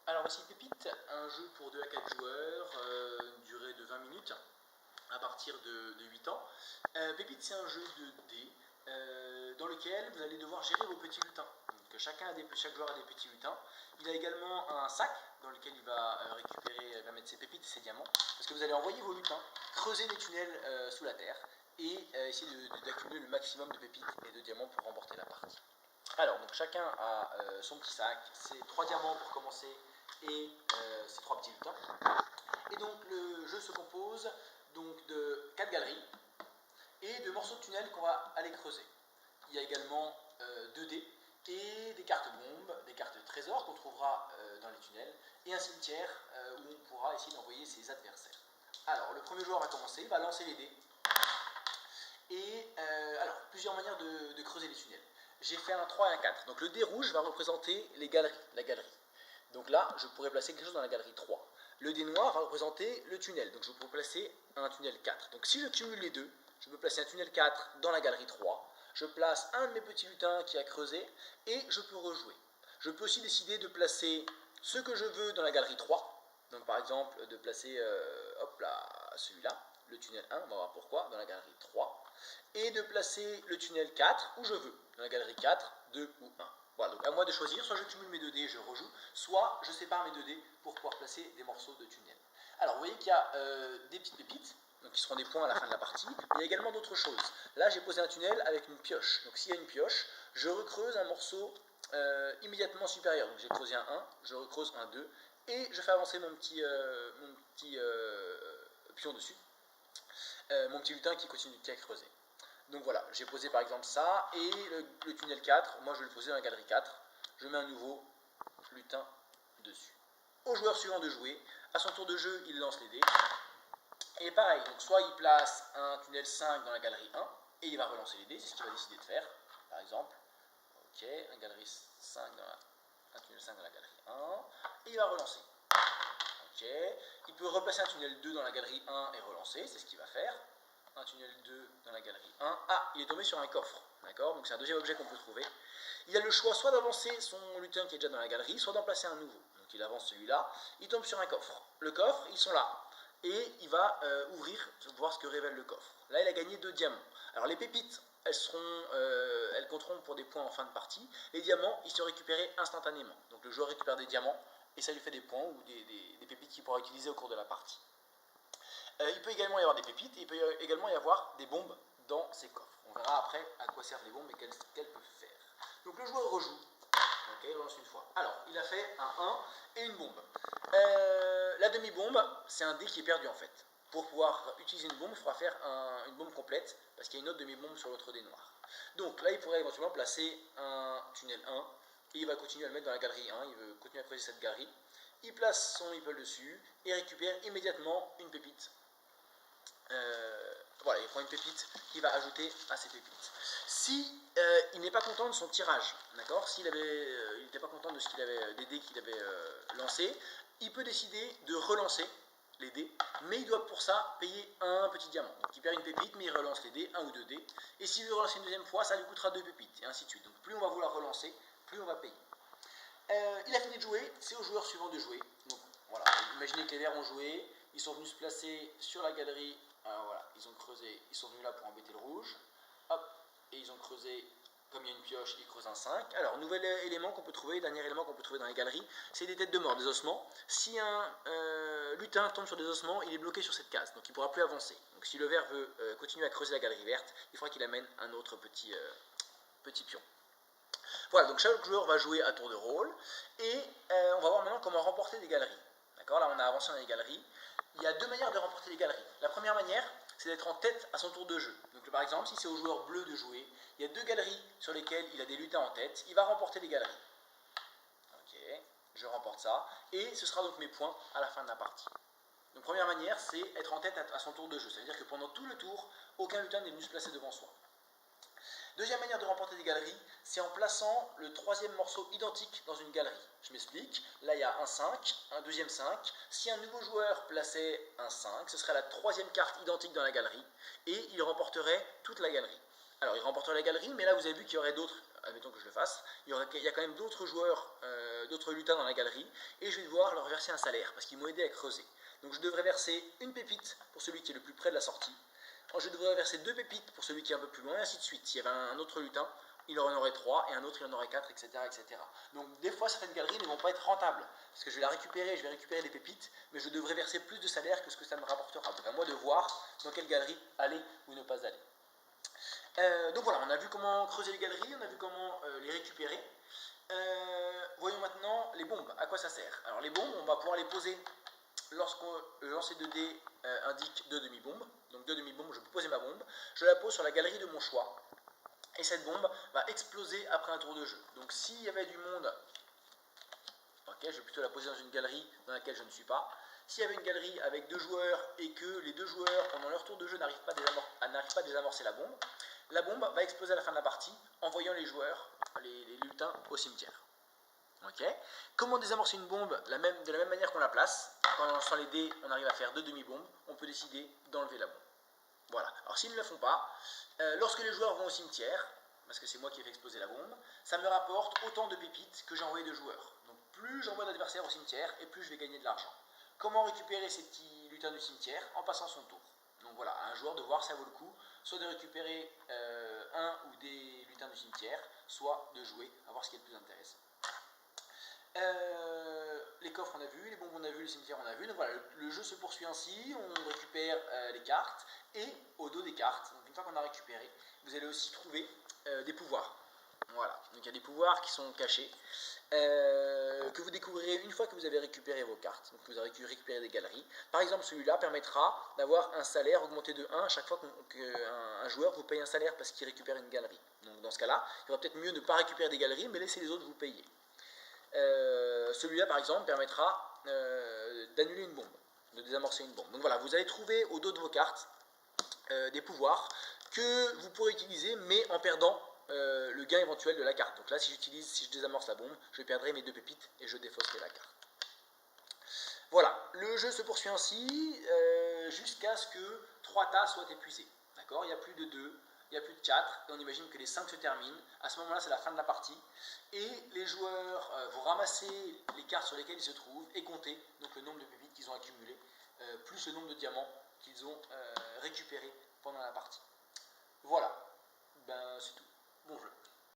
Alors voici Pépite, un jeu pour 2 à 4 joueurs, une durée de 20 minutes à partir de 8 ans. Pépite, c'est un jeu de dés dans lequel vous allez devoir gérer vos petits lutins. Donc, chaque joueur a des petits lutins. Il a également un sac dans lequel il va mettre ses pépites et ses diamants, parce que vous allez envoyer vos lutins creuser des tunnels sous la terre et essayer d'accumuler le maximum de pépites et de diamants pour remporter la partie. Alors, donc chacun a son petit sac, ses 3 diamants pour commencer et ses 3 petits lutins. Et donc le jeu se compose donc de 4 galeries et de morceaux de tunnel qu'on va aller creuser. Il y a également 2 dés et des cartes bombes, des cartes trésors qu'on trouvera dans les tunnels et un cimetière où on pourra essayer d'envoyer ses adversaires. Alors le premier joueur va commencer, il va lancer les dés. Et alors, plusieurs manières de creuser les tunnels. J'ai fait un 3 et un 4. Donc le dé rouge va représenter la galerie. Donc là, je pourrais placer quelque chose dans la galerie 3. Le dé noir va représenter le tunnel. Donc je pourrais placer un tunnel 4. Donc si je cumule les deux, je peux placer un tunnel 4 dans la galerie 3. Je place un de mes petits lutins qui a creusé et je peux rejouer. Je peux aussi décider de placer ce que je veux dans la galerie 3. Donc par exemple, de placer hop là, celui-là, le tunnel 1, on va voir pourquoi, dans la galerie 3. Et de placer le tunnel 4 où je veux, dans la galerie 4, 2 ou 1. Voilà, donc à moi de choisir, soit je cumule mes 2 dés et je rejoue, soit je sépare mes 2 dés pour pouvoir placer des morceaux de tunnel. Alors vous voyez qu'il y a des petites pépites, donc qui seront des points à la fin de la partie, mais il y a également d'autres choses. Là j'ai posé un tunnel avec une pioche, donc s'il y a une pioche, je recreuse un morceau immédiatement supérieur. Donc j'ai creusé un 1, je recreuse un 2, et je fais avancer mon petit pion dessus, mon petit lutin qui continue de creuser. Donc voilà, j'ai posé par exemple ça, et le tunnel 4, moi je vais le poser dans la galerie 4, je mets un nouveau lutin dessus. Au joueur suivant de jouer, à son tour de jeu, il lance les dés, et pareil, donc soit il place un tunnel 5 dans la galerie 1, et il va relancer les dés, c'est ce qu'il va décider de faire, par exemple, ok, un tunnel 5 dans la galerie 1, et il va relancer. Ok, il peut replacer un tunnel 2 dans la galerie 1 et relancer, c'est ce qu'il va faire. Un tunnel 2 dans la galerie 1. Ah, il est tombé sur un coffre, d'accord? Donc c'est un deuxième objet qu'on peut trouver. Il a le choix soit d'avancer son lutin qui est déjà dans la galerie, soit d'en placer un nouveau. Donc il avance celui-là, il tombe sur un coffre. Le coffre, ils sont là. Et il va ouvrir, voir ce que révèle le coffre. Là, il a gagné 2 diamants. Alors les pépites, elles compteront pour des points en fin de partie. Les diamants, ils sont récupérés instantanément. Donc le joueur récupère des diamants et ça lui fait des points ou des pépites qu'il pourra utiliser au cours de la partie. Il peut également y avoir des pépites et il peut également y avoir des bombes dans ces coffres. On verra après à quoi servent les bombes et qu'elles peuvent faire. Donc le joueur rejoue. Ok, il relance une fois. Alors, il a fait un 1 et une bombe. La demi-bombe, c'est un dé qui est perdu en fait. Pour pouvoir utiliser une bombe, il faudra faire une bombe complète parce qu'il y a une autre demi-bombe sur l'autre dé noir. Donc là, il pourrait éventuellement placer un tunnel 1 et il va continuer à le mettre dans la galerie 1. Il veut continuer à creuser cette galerie. Il place son meeple dessus et récupère immédiatement une pépite. Voilà, il prend une pépite qu'il va ajouter à ses pépites. Si il n'est pas content de son tirage, d'accord, s'il n'était pas content de ce qu'il avait, des dés qu'il avait lancés, il peut décider de relancer les dés, mais il doit pour ça payer un petit diamant. Donc il perd une pépite, mais il relance les dés, un ou 2 dés, et s'il veut relancer une deuxième fois, ça lui coûtera 2 pépites, et ainsi de suite. Donc plus on va vouloir relancer, plus on va payer. Il a fini de jouer, c'est au joueur suivant de jouer. Donc voilà, imaginez que les verts ont joué, ils sont venus se placer sur la galerie. Alors voilà, ils ont creusé, ils sont venus là pour embêter le rouge. Hop, et ils ont creusé, comme il y a une pioche, ils creusent un 5. Alors, nouvel élément qu'on peut trouver, dernier élément qu'on peut trouver dans les galeries, c'est des têtes de mort, des ossements. Si un lutin tombe sur des ossements, il est bloqué sur cette case, donc il ne pourra plus avancer. Donc si le vert veut continuer à creuser la galerie verte, il faudra qu'il amène un autre petit pion. Voilà, donc chaque joueur va jouer à tour de rôle, et on va voir maintenant comment remporter des galeries. D'accord, là on a avancé dans les galeries. Il y a 2 manières de remporter les galeries. La première manière, c'est d'être en tête à son tour de jeu. Donc par exemple, si c'est au joueur bleu de jouer, il y a 2 galeries sur lesquelles il a des lutins en tête, il va remporter les galeries. Ok, je remporte ça, et ce sera donc mes points à la fin de la partie. Donc première manière, c'est être en tête à son tour de jeu. Ça veut dire que pendant tout le tour, aucun lutin n'est venu se placer devant soi. Deuxième manière de remporter des galeries, c'est en plaçant le 3e morceau identique dans une galerie. Je m'explique, là il y a un 5, un deuxième 5. Si un nouveau joueur plaçait un 5, ce serait la 3e carte identique dans la galerie et il remporterait toute la galerie. Alors il remportera la galerie, mais là vous avez vu qu'il y aurait d'autres, admettons que je le fasse, il y a quand même d'autres joueurs, d'autres lutins dans la galerie, et je vais devoir leur verser un salaire, parce qu'ils m'ont aidé à creuser. Donc je devrais verser une pépite pour celui qui est le plus près de la sortie, je devrais verser 2 pépites pour celui qui est un peu plus loin, et ainsi de suite. S'il y avait un autre lutin, il en aurait 3, et un autre il en aurait 4, etc., etc. Donc des fois certaines galeries ne vont pas être rentables, parce que je vais la récupérer, je vais récupérer des pépites, mais je devrais verser plus de salaire que ce que ça me rapportera. Donc à moi de voir dans quelle galerie aller ou ne pas aller. Donc voilà, on a vu comment creuser les galeries, on a vu comment les récupérer. Voyons maintenant les bombes, à quoi ça sert. Alors les bombes, on va pouvoir les poser lorsque le lancer de dés indique 2 demi-bombes. Donc 2 demi-bombes, je peux poser ma bombe, je la pose sur la galerie de mon choix. Et cette bombe va exploser après un tour de jeu. Donc s'il y avait du monde, ok, je vais plutôt la poser dans une galerie dans laquelle je ne suis pas. S'il y avait une galerie avec 2 joueurs et que les 2 joueurs, pendant leur tour de jeu, n'arrivent pas à désamorcer la bombe va exploser à la fin de la partie, envoyant les joueurs, les lutins, au cimetière. Okay. Comment désamorcer une bombe de la même manière qu'on la place. Quand en lançant les dés, on arrive à faire 2 demi-bombes, on peut décider d'enlever la bombe. Voilà. Alors s'ils ne le font pas, lorsque les joueurs vont au cimetière, parce que c'est moi qui ai fait exploser la bombe, ça me rapporte autant de pépites que j'ai envoyé de joueurs. Donc plus j'envoie d'adversaires au cimetière, et plus je vais gagner de l'argent. Comment récupérer ces petits lutins du cimetière? En passant son tour. Donc voilà, à un joueur de voir si ça vaut le coup, soit de récupérer un ou des lutins du cimetière, soit de jouer, à voir ce qui est le plus intéressant. Les coffres on a vu, les bombes on a vu, le cimetière on a vu. Donc voilà, le jeu se poursuit ainsi, on récupère les cartes, et au dos des cartes, donc une fois qu'on a récupéré, vous allez aussi trouver des pouvoirs. Voilà, donc il y a des pouvoirs qui sont cachés, que vous découvrirez une fois que vous avez récupéré vos cartes, donc vous avez récupéré des galeries. Par exemple, celui-là permettra d'avoir un salaire augmenté de 1 à chaque fois qu'un joueur vous paye un salaire parce qu'il récupère une galerie. Donc dans ce cas-là, il va peut-être mieux ne pas récupérer des galeries, mais laisser les autres vous payer. Celui-là par exemple permettra d'annuler une bombe, de désamorcer une bombe. Donc voilà, vous allez trouver au dos de vos cartes des pouvoirs que vous pourrez utiliser, mais en perdant le gain éventuel de la carte. Donc là, si je désamorce la bombe, je perdrai mes 2 pépites et je défausserai la carte. Voilà, le jeu se poursuit ainsi jusqu'à ce que 3 tas soient épuisés. D'accord, il n'y a plus de 2, il n'y a plus de 4, et on imagine que les 5 se terminent. À ce moment-là, c'est la fin de la partie. Et les joueurs vont ramasser les cartes sur lesquelles ils se trouvent et compter donc le nombre de pépites qu'ils ont accumulé, plus le nombre de diamants qu'ils ont récupérés pendant la partie. Voilà, ben c'est tout. Bon jeu.